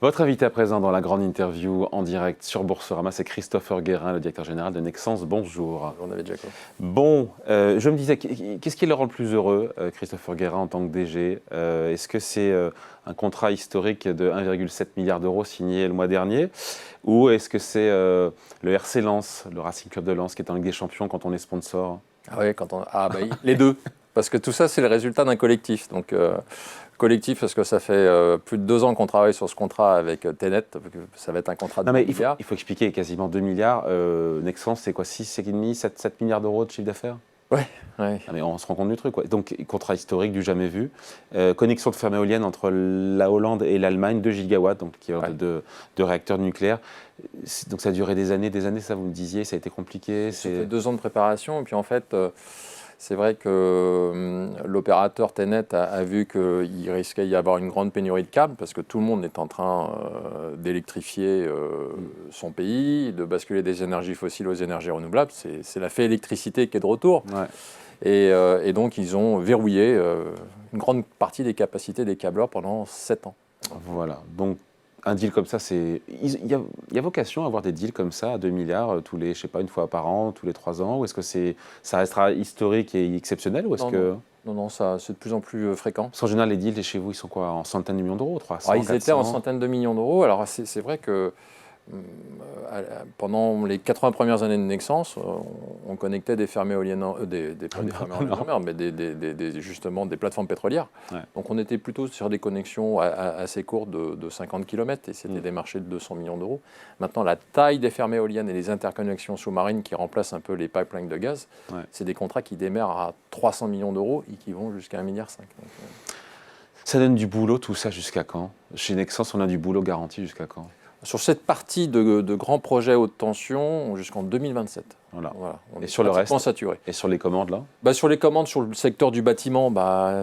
Votre invité à présent dans la grande interview en direct sur Boursorama, c'est Christopher Guérin, le directeur général de Nexans. Bonjour. Bonjour David Jacob. Bon, je me disais, qu'est-ce qui le rend le plus heureux, Christopher Guérin, en tant que DG? Est-ce que c'est un contrat historique de 1,7 milliard d'euros signé le mois dernier? Ou est-ce que c'est le RC Lens, le Racing Club de Lens, qui est en Ligue des Champions quand on est sponsor? Ah oui, les deux. Parce que tout ça, c'est le résultat d'un collectif. Donc, collectif, parce que ça fait plus de 2 ans qu'on travaille sur ce contrat avec Tenet. Ça va être un contrat de Non, mais 2 milliards. il faut expliquer, quasiment 2 milliards. Nexans, c'est quoi, 6,5, 7 milliards d'euros de chiffre d'affaires? Ouais. Ouais. Ah, mais on se rend compte du truc, quoi. Donc, contrat historique du jamais vu. Connexion de ferme éolienne entre la Hollande et l'Allemagne, 2 gigawatts, donc qui est de réacteurs nucléaires. Donc, ça a duré des années, ça vous me disiez, ça a été compliqué. Ça fait 2 ans de préparation. Et puis, en fait, c'est vrai que l'opérateur Tenet a vu qu'il risquait d'y avoir une grande pénurie de câbles, parce que tout le monde est en train d'électrifier son pays, de basculer des énergies fossiles aux énergies renouvelables. C'est la fée électricité qui est de retour. Ouais. Et donc, ils ont verrouillé une grande partie des capacités des câbleurs pendant 7 ans. Voilà. Donc, un deal comme ça, il y a vocation à avoir des deals comme ça à 2 milliards tous les, je sais pas, une fois par an, tous les 3 ans? Ou est-ce que ça restera historique et exceptionnel? Ou est-ce Non, ça, c'est de plus en plus fréquent. Parce qu'en général, les deals chez vous, ils sont quoi, en centaines de millions d'euros, 300, ils étaient en centaines de millions d'euros. Alors, c'est vrai que pendant les 80 premières années de Nexans, on connectait des fermes éoliennes, justement des plateformes pétrolières. Ouais. Donc on était plutôt sur des connexions assez courtes de 50 km et c'était des marchés de 200 millions d'euros. Maintenant, la taille des fermes éoliennes et les interconnexions sous-marines qui remplacent un peu les pipelines de gaz, c'est des contrats qui démarrent à 300 millions d'euros et qui vont jusqu'à 1,5 milliard. Ça donne du boulot tout ça jusqu'à quand? Chez Nexans, on a du boulot garanti jusqu'à quand? Sur cette partie de grands projets haute tension, jusqu'en 2027. Voilà. Et sur le reste saturé. Et sur les commandes, là? Sur les commandes, sur le secteur du bâtiment,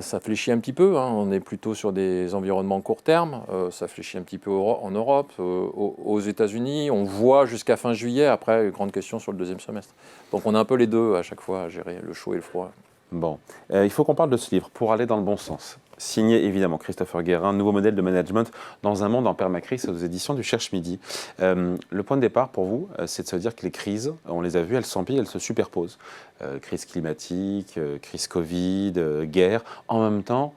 ça fléchit un petit peu. On est plutôt sur des environnements court terme. Ça fléchit un petit peu en Europe, aux États-Unis. On voit jusqu'à fin juillet. Après, grande question sur le deuxième semestre. Donc on a un peu les deux à chaque fois à gérer, le chaud et le froid. Bon. Il faut qu'on parle de ce livre, Pour aller dans le bon sens. Signé évidemment Christopher Guérin, nouveau modèle de management dans un monde en permacrise aux éditions du Cherche Midi. Le point de départ pour vous, c'est de se dire que les crises, on les a vues, elles s'empilent, elles se superposent. Crise climatique, crise Covid, guerre. En même temps,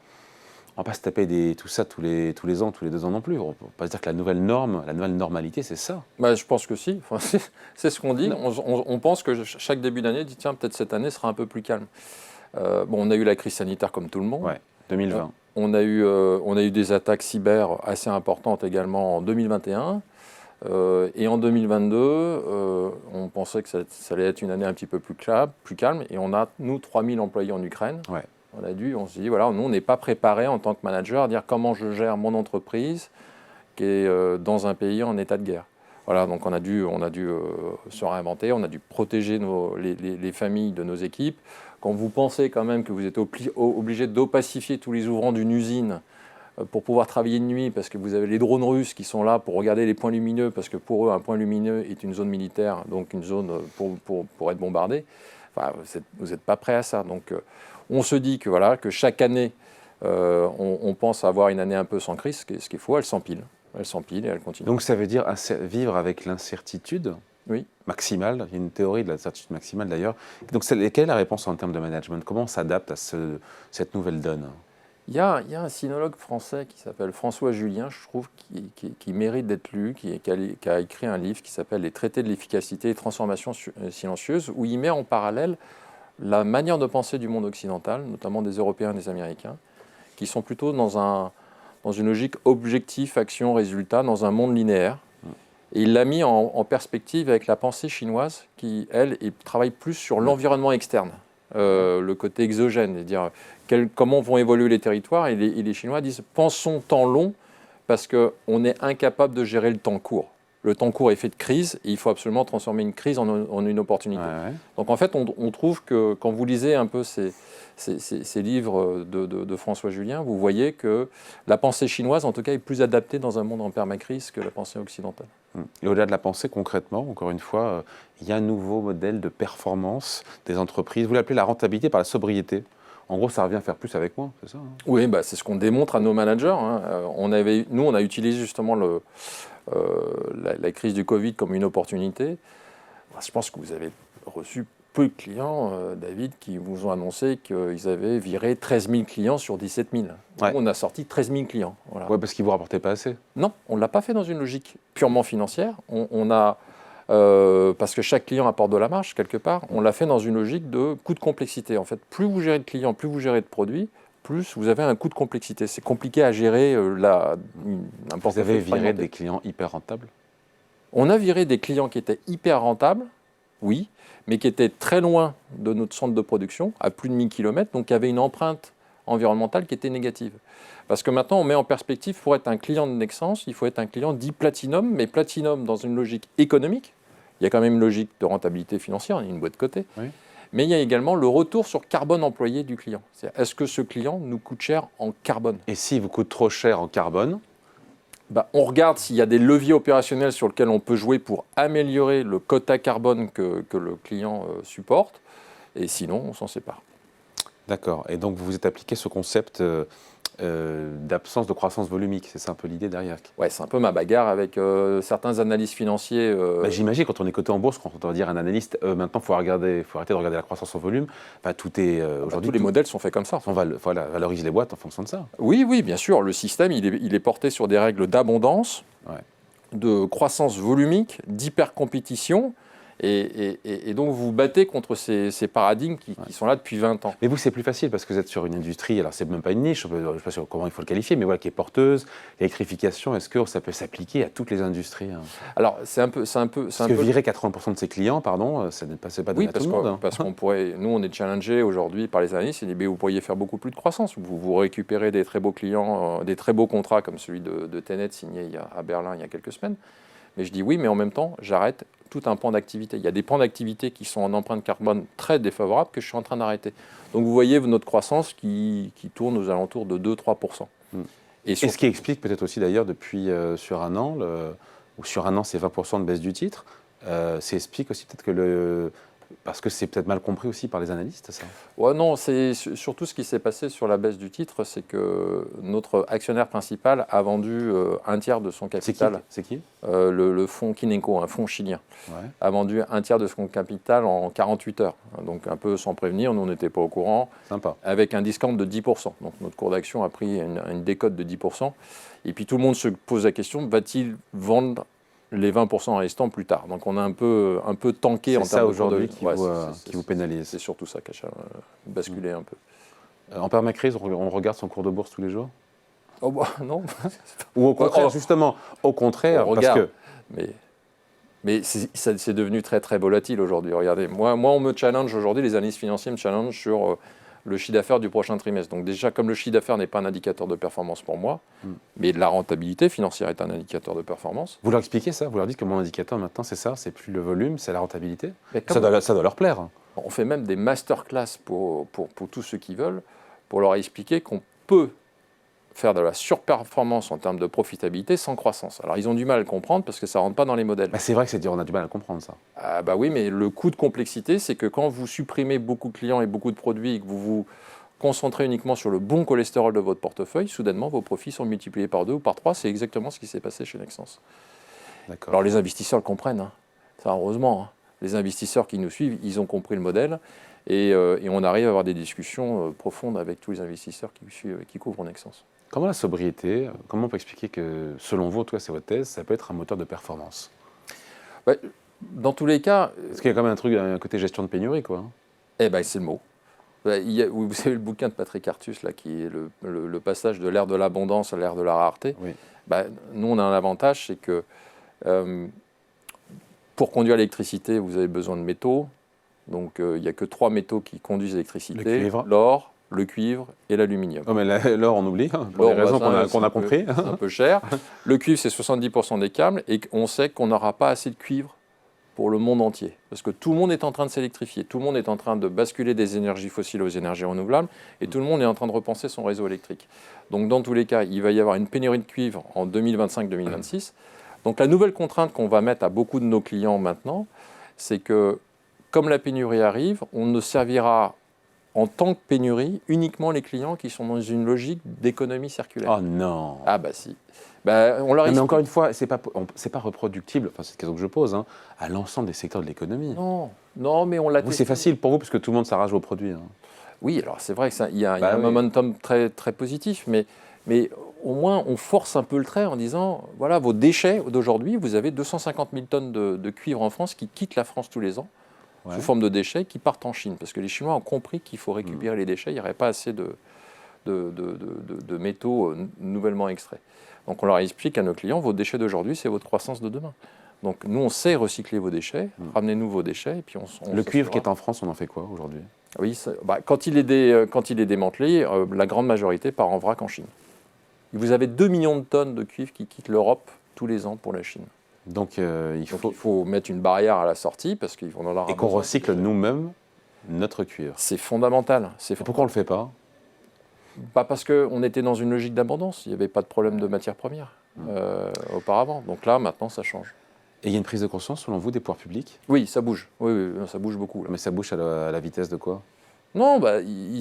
on ne va pas se taper tout ça tous les ans, tous les 2 ans non plus. On ne peut pas se dire que la nouvelle norme, la nouvelle normalité, c'est ça. Je pense que si. C'est ce qu'on dit. On pense que chaque début d'année, dit tiens, peut-être cette année sera un peu plus calme. On a eu la crise sanitaire comme tout le monde. Ouais. 2020. On a eu des attaques cyber assez importantes également en 2021. Et en 2022, on pensait que ça allait être une année un petit peu plus calme. Et on a, nous, 3000 employés en Ukraine. Ouais. On s'est dit, voilà, nous, on n'est pas préparé en tant que manager à dire comment je gère mon entreprise qui est dans un pays en état de guerre. Voilà, donc on a dû se réinventer, on a dû protéger les familles de nos équipes. Quand vous pensez quand même que vous êtes obligé d'opacifier tous les ouvrants d'une usine pour pouvoir travailler de nuit, parce que vous avez les drones russes qui sont là pour regarder les points lumineux, parce que pour eux, un point lumineux est une zone militaire, donc une zone pour être bombardé, vous n'êtes pas prêt à ça. Donc on se dit que chaque année, on pense avoir une année un peu sans crise, ce qui est faux, elle s'empile. Elle s'empile et elle continue. Donc ça veut dire vivre avec l'incertitude maximale. Il y a une théorie de l'incertitude maximale d'ailleurs. Donc quelle est la réponse en termes de management? Comment on s'adapte à cette nouvelle donne? Il y a un sinologue français qui s'appelle François Julien, je trouve, qui mérite d'être lu, qui a écrit un livre qui s'appelle « Les traités de l'efficacité et transformation silencieuse », où il met en parallèle la manière de penser du monde occidental, notamment des Européens et des Américains, qui sont plutôt dans une logique objectif, action, résultat, dans un monde linéaire. Et il l'a mis en perspective avec la pensée chinoise qui, elle, travaille plus sur l'environnement externe, le côté exogène, c'est-à-dire comment vont évoluer les territoires. Et les Chinois disent « pensons temps long » parce qu'on est incapable de gérer le temps court. Le temps court est fait de crise et il faut absolument transformer une crise en une opportunité. Ouais. Donc en fait, on trouve que quand vous lisez un peu ces livres de François Julien, vous voyez que la pensée chinoise, en tout cas, est plus adaptée dans un monde en permacrise que la pensée occidentale. Et au-delà de la pensée, concrètement, encore une fois, il y a un nouveau modèle de performance des entreprises. Vous l'appelez la rentabilité par la sobriété. En gros, ça revient à faire plus avec moins, c'est ça, hein? Oui, bah, c'est ce qu'on démontre à nos managers, hein. Nous, on a utilisé justement la crise du Covid comme une opportunité. Je pense que vous avez reçu peu de clients, David, qui vous ont annoncé qu'ils avaient viré 13 000 clients sur 17 000. Ouais. Nous, on a sorti 13 000 clients. Voilà. Ouais, parce qu'ils ne vous rapportaient pas assez. Non, on ne l'a pas fait dans une logique purement financière. Parce que chaque client apporte de la marge quelque part, on l'a fait dans une logique de coût de complexité. En fait, plus vous gérez de clients, plus vous gérez de produits, plus vous avez un coût de complexité. C'est compliqué à gérer un portefeuille. Vous avez viré fragmenté. des clients hyper rentables? On a viré des clients qui étaient hyper rentables, oui, mais qui étaient très loin de notre centre de production, à plus de 1000 km, donc qui avaient une empreinte environnementale qui était négative. Parce que maintenant, on met en perspective, pour être un client de Nexans, il faut être un client dit Platinum, mais Platinum dans une logique économique. Il y a quand même une logique de rentabilité financière, il y a une boîte de côté. Oui. Mais il y a également le retour sur carbone employé du client. Est-ce que ce client nous coûte cher en carbone? Et s'il vous coûte trop cher en carbone? On regarde s'il y a des leviers opérationnels sur lesquels on peut jouer pour améliorer le quota carbone que le client supporte. Et sinon, on s'en sépare. D'accord. Et donc, vous vous êtes appliqué ce concept d'absence de croissance volumique. C'est ça un peu l'idée derrière? Ouais, c'est un peu ma bagarre avec certains analystes financiers. J'imagine, quand on est coté en bourse, quand on doit dire à un analyste, maintenant, il faut arrêter de regarder la croissance en volume. Tout est aujourd'hui. Tous les modèles sont faits comme ça. On valorise les boîtes en fonction de ça. Oui, oui, bien sûr. Le système, il est porté sur des règles d'abondance, Ouais. de croissance volumique, d'hypercompétition. Et donc, vous vous battez contre ces paradigmes qui sont là depuis 20 ans. Mais vous, c'est plus facile parce que vous êtes sur une industrie, alors c'est même pas une niche, je ne sais pas comment il faut le qualifier, mais voilà, qui est porteuse. L'électrification, est-ce que ça peut s'appliquer à toutes les industries, hein? Alors, Virer 80% de ses clients, pardon, ça n'est pas donné à tout le monde, hein. Parce qu'on pourrait, nous, on est challengé aujourd'hui par les analystes, et vous pourriez faire beaucoup plus de croissance. Vous récupérez des très beaux clients, des très beaux contrats comme celui de Tenet signé à Berlin il y a quelques semaines. Mais je dis oui, mais en même temps, j'arrête tout un pan d'activité. Il y a des pans d'activité qui sont en empreinte carbone très défavorables que je suis en train d'arrêter. Donc vous voyez notre croissance qui tourne aux alentours de 2-3%. Et ce qui explique peut-être aussi d'ailleurs depuis sur un an, sur un an c'est 20% de baisse du titre, ça explique aussi peut-être que parce que c'est peut-être mal compris aussi par les analystes, ça? Ouais, non, c'est surtout ce qui s'est passé sur la baisse du titre, c'est que notre actionnaire principal a vendu un tiers de son capital. C'est qui? Le fonds Kinenco, un fonds chilien, a vendu un tiers de son capital en 48 heures. Donc un peu sans prévenir, nous on n'était pas au courant. Sympa. Avec un discount de 10%. Donc notre cours d'action a pris une décote de 10%. Et puis tout le monde se pose la question, va-t-il vendre les 20% restants plus tard? Donc on a un peu tanké en termes de... C'est ça aujourd'hui qui vous pénalise. C'est surtout ça qui a basculé un peu. En permacrise, on regarde son cours de bourse tous les jours? Oh bah non. Ou au contraire, justement, au contraire, on regarde, mais c'est devenu très très volatile aujourd'hui. Regardez, moi on me challenge aujourd'hui, les analystes financiers me challengent sur le chiffre d'affaires du prochain trimestre. Donc déjà, comme le chiffre d'affaires n'est pas un indicateur de performance pour moi, mais la rentabilité financière est un indicateur de performance. Vous leur expliquez ça? Vous leur dites que mon indicateur maintenant c'est ça, c'est plus le volume, c'est la rentabilité? Ça doit leur plaire. On fait même des masterclass pour tous ceux qui veulent, pour leur expliquer qu'on peut faire de la surperformance en termes de profitabilité sans croissance. Alors ils ont du mal à le comprendre parce que ça ne rentre pas dans les modèles. C'est vrai que c'est dur, on a du mal à comprendre ça. Oui, mais le coût de complexité, c'est que quand vous supprimez beaucoup de clients et beaucoup de produits et que vous vous concentrez uniquement sur le bon cholestérol de votre portefeuille, soudainement vos profits sont multipliés par 2 ou par 3. C'est exactement ce qui s'est passé chez Nexans. D'accord. Alors les investisseurs le comprennent, hein. Ça heureusement, hein. Les investisseurs qui nous suivent, ils ont compris le modèle et on arrive à avoir des discussions profondes avec tous les investisseurs qui couvrent Nexans. Comment la sobriété, comment on peut expliquer que, selon vous, toi c'est votre thèse, ça peut être un moteur de performance? Dans tous les cas... Parce qu'il y a quand même un côté gestion de pénurie, quoi. C'est le mot. Vous savez le bouquin de Patrick Artus, là, qui est le passage de l'ère de l'abondance à l'ère de la rareté. Oui. Nous, on a un avantage, c'est que pour conduire l'électricité, vous avez besoin de métaux. Donc, il n'y a que 3 métaux qui conduisent l'électricité. L'or, le cuivre et l'aluminium. Oh, mais l'or, on oublie, pour des raisons qu'on a compris. C'est un peu cher. Le cuivre, c'est 70% des câbles, et on sait qu'on n'aura pas assez de cuivre pour le monde entier. Parce que tout le monde est en train de s'électrifier, tout le monde est en train de basculer des énergies fossiles aux énergies renouvelables, et tout le monde est en train de repenser son réseau électrique. Donc dans tous les cas, il va y avoir une pénurie de cuivre en 2025-2026. Donc la nouvelle contrainte qu'on va mettre à beaucoup de nos clients maintenant, c'est que comme la pénurie arrive, on ne servira en tant que pénurie uniquement les clients qui sont dans une logique d'économie circulaire. Oh non. Ah bah si. Bah, on leur Non, mais explique. encore une fois, c'est pas reproductible, enfin c'est une question que je pose, hein, à l'ensemble des secteurs de l'économie. Non, non, mais on l'a Vous, c'est testé. facile pour vous parce que tout le monde s'arrache vos produits. Hein. Oui, alors c'est vrai qu'il y a, Bah un oui. momentum très, très positif, mais au moins on force un peu le trait en disant, voilà, vos déchets d'aujourd'hui, vous avez 250 000 tonnes de cuivre en France qui quittent la France tous les ans, Ouais. sous forme de déchets, qui partent en Chine, parce que les Chinois ont compris qu'il faut récupérer les déchets, il n'y aurait pas assez de métaux nouvellement extraits. Donc on leur explique à nos clients, vos déchets d'aujourd'hui, c'est votre croissance de demain. Donc nous, on sait recycler vos déchets, ramenez-nous vos déchets, et puis on Le cuivre qui est s'assurera. en France, on en fait quoi aujourd'hui? Oui, quand il est démantelé, la grande majorité part en vrac en Chine. Vous avez 2 millions de tonnes de cuivre qui quittent l'Europe tous les ans pour la Chine. Donc Donc il faut mettre une barrière à la sortie parce qu'ils vont en avoir et qu'on besoin. recycle nous-mêmes notre cuivre. C'est fondamental. Et pourquoi on le fait pas? Pas parce qu'on était dans une logique d'abondance. Il n'y avait pas de problème de matières premières auparavant. Donc là, maintenant, ça change. Et il y a une prise de conscience, selon vous, des pouvoirs publics? Oui, ça bouge. Oui, oui, ça bouge beaucoup. Là. Mais ça bouge à la vitesse de quoi? Non,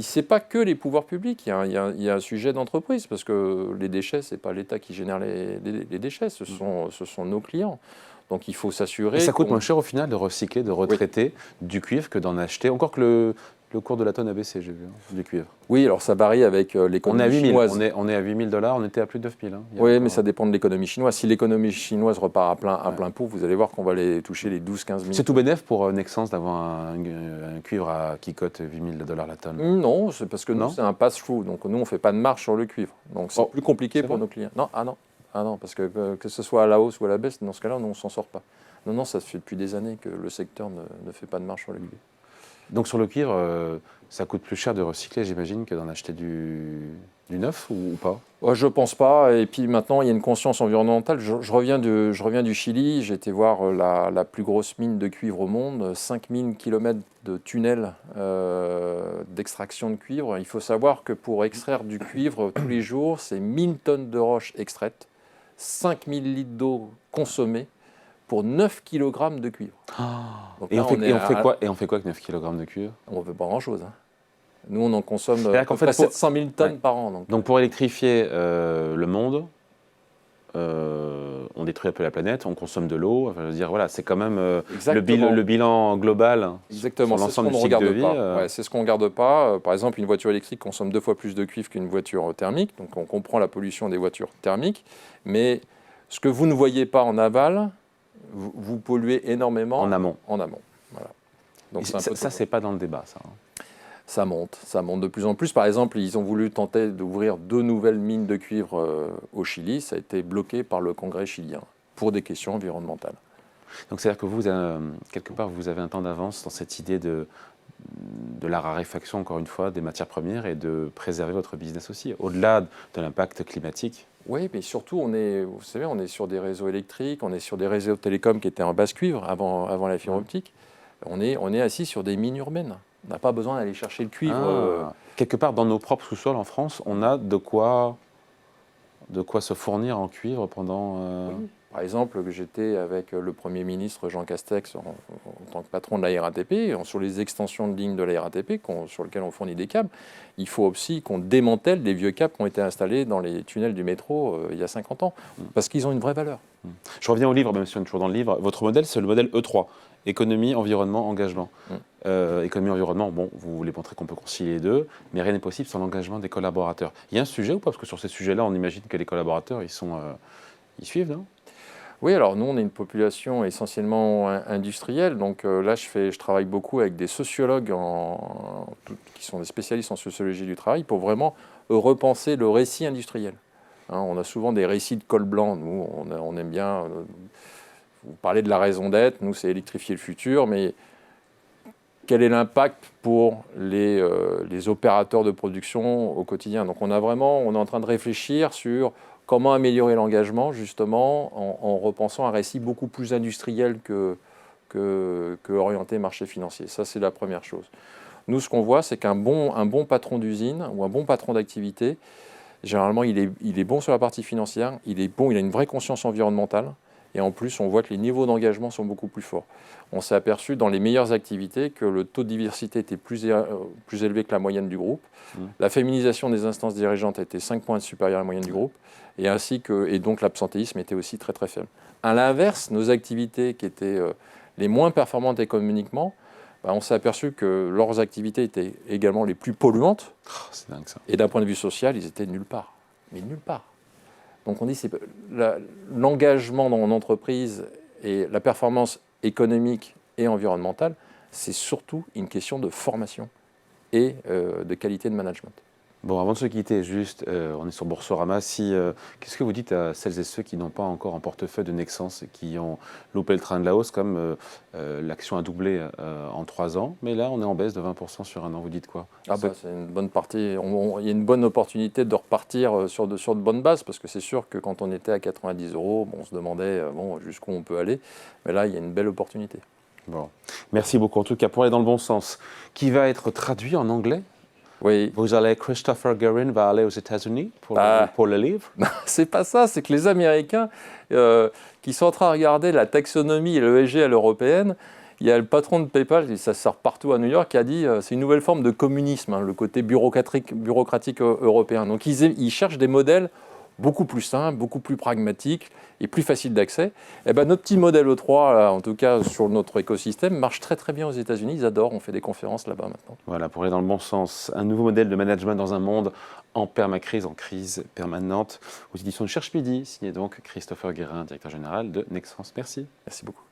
c'est pas que les pouvoirs publics. Il y a un sujet d'entreprise parce que les déchets, c'est pas l'État qui génère les déchets, ce sont nos clients. Donc il faut s'assurer. Et ça coûte moins cher au final de recycler, de retraiter du cuivre que d'en acheter. Encore que le cours de la tonne a baissé, j'ai vu, hein, du cuivre. Oui, alors ça varie avec On est l'économie à 8 000, chinoise. on est à 8 000 $, on était à plus de 9 000. Hein, Oui, mais ça dépend de l'économie chinoise. Si l'économie chinoise repart à plein pot, vous allez voir qu'on va aller toucher les 12-15 000. C'est tout bénef pour Nexans d'avoir un cuivre qui cote 8 000 $ la tonne. Non, c'est parce que nous, c'est un pass-through. Donc nous, on ne fait pas de marge sur le cuivre. Donc c'est plus compliqué pour nos clients. Non, non, parce que ce soit à la hausse ou à la baisse, dans ce cas-là, nous, on ne s'en sort pas. Non, ça fait depuis des années que le secteur ne fait pas de marge sur le cuivre. Donc sur le cuivre, ça coûte plus cher de recycler, j'imagine, que d'en acheter du neuf ou pas? Je ne pense pas. Et puis maintenant, il y a une conscience environnementale. Je reviens du Chili. J'ai été voir la plus grosse mine de cuivre au monde, 5000 km de tunnels d'extraction de cuivre. Il faut savoir que pour extraire du cuivre tous les jours, c'est 1000 tonnes de roches extraites, 5000 litres d'eau consommée pour 9 kg de cuivre. Donc Et là, on fait quoi avec 9 kg de cuivre? On ne veut pas grand-chose. Hein. Nous, on en consomme C'est-à-dire qu'en fait, 700 000 tonnes par an. Donc pour électrifier le monde, on détruit un peu la planète, on consomme de l'eau. Enfin, je veux dire, voilà, c'est quand même le bilan global. Exactement, sur c'est ce l'ensemble qu'on ne du cycle de regarde vie. pas. Ouais, c'est ce qu'on ne regarde pas. Par exemple, une voiture électrique consomme 2 fois plus de cuivre qu'une voiture thermique. Donc on comprend la pollution des voitures thermiques. Mais ce que vous ne voyez pas en aval, vous polluez énormément En amont. Voilà. Donc Ça, c'est pas dans le débat, ça. Hein. Ça monte de plus en plus. Par exemple, ils ont voulu tenter d'ouvrir 2 nouvelles mines de cuivre au Chili. Ça a été bloqué par le Congrès chilien pour des questions environnementales. Donc c'est-à-dire que vous, quelque part, vous avez un temps d'avance dans cette idée de la raréfaction, encore une fois, des matières premières et de préserver votre business aussi, au-delà de l'impact climatique. Oui, mais surtout, vous savez, on est sur des réseaux électriques, on est sur des réseaux télécoms qui étaient en basse cuivre avant la fibre optique. On est assis sur des mines urbaines. On n'a pas besoin d'aller chercher le cuivre. Quelque part, dans nos propres sous-sols en France, on a de quoi se fournir en cuivre pendant... Oui. Par exemple, j'étais avec le Premier ministre Jean Castex en tant que patron de la RATP, sur les extensions de lignes de la RATP sur lesquelles on fournit des câbles. Il faut aussi qu'on démantèle des vieux câbles qui ont été installés dans les tunnels du métro il y a 50 ans, parce qu'ils ont une vraie valeur. Je reviens au livre, même si on est toujours dans le livre. Votre modèle, c'est le modèle E3, économie, environnement, engagement. Économie, environnement, bon, vous voulez montrer qu'on peut concilier les deux, mais rien n'est possible sans l'engagement des collaborateurs. Il y a un sujet ou pas? Parce que sur ces sujets-là, on imagine que les collaborateurs, ils suivent, non? Oui, alors nous, on est une population essentiellement industrielle. Donc là, je travaille beaucoup avec des sociologues qui sont des spécialistes en sociologie du travail pour vraiment repenser le récit industriel. Hein, on a souvent des récits de col blanc. Nous, on aime bien... vous parlez de la raison d'être. Nous, c'est électrifier le futur. Mais quel est l'impact pour les opérateurs de production au quotidien? Donc on est en train de réfléchir sur... comment améliorer l'engagement, justement, en repensant un récit beaucoup plus industriel que orienté marché financier. Ça, c'est la première chose. Nous, ce qu'on voit, c'est qu'un bon patron d'usine ou un bon patron d'activité, généralement, il est bon sur la partie financière, il a une vraie conscience environnementale, Et en plus, on voit que les niveaux d'engagement sont beaucoup plus forts. On s'est aperçu dans les meilleures activités que le taux de diversité était plus élevé que la moyenne du groupe. La féminisation des instances dirigeantes était 5 points supérieure à la moyenne du groupe. Et donc l'absentéisme était aussi très très faible. À l'inverse, nos activités qui étaient les moins performantes économiquement, on s'est aperçu que leurs activités étaient également les plus polluantes. Oh, c'est dingue ça. Et d'un point de vue social, ils étaient nulle part. Mais nulle part. Donc on dit que l'engagement dans une entreprise et la performance économique et environnementale, c'est surtout une question de formation et de qualité de management. Bon, avant de se quitter, juste, on est sur Boursorama. Qu'est-ce que vous dites à celles et ceux qui n'ont pas encore un portefeuille de Nexans et qui ont loupé le train de la hausse, comme l'action a doublé en 3 ans, mais là, on est en baisse de 20% sur un an. Vous dites quoi? C'est une bonne partie. Il y a une bonne opportunité de repartir sur de bonnes bases, parce que c'est sûr que quand on était à 90 €, on se demandait jusqu'où on peut aller. Mais là, il y a une belle opportunité. Bon. Merci beaucoup. En tout cas, pour aller dans le bon sens, qui va être traduit en anglais? Oui. Christopher Guérin va aller aux États-Unis pour le livre? C'est pas ça, c'est que les Américains qui sont en train de regarder la taxonomie et l'ESG à l'européenne, il y a le patron de PayPal, ça sort partout à New York, qui a dit c'est une nouvelle forme de communisme, le côté bureaucratique européen. Donc ils cherchent des modèles beaucoup plus simples, beaucoup plus pragmatiques et plus faciles d'accès. Et notre petit modèle E3, là, en tout cas sur notre écosystème, marche très très bien aux États-Unis. Ils adorent, on fait des conférences là-bas maintenant. Voilà, pour aller dans le bon sens, un nouveau modèle de management dans un monde en permacrise, en crise permanente, aux éditions de Cherche Midi, signé donc Christopher Guérin, directeur général de Nexans. Merci. Merci beaucoup.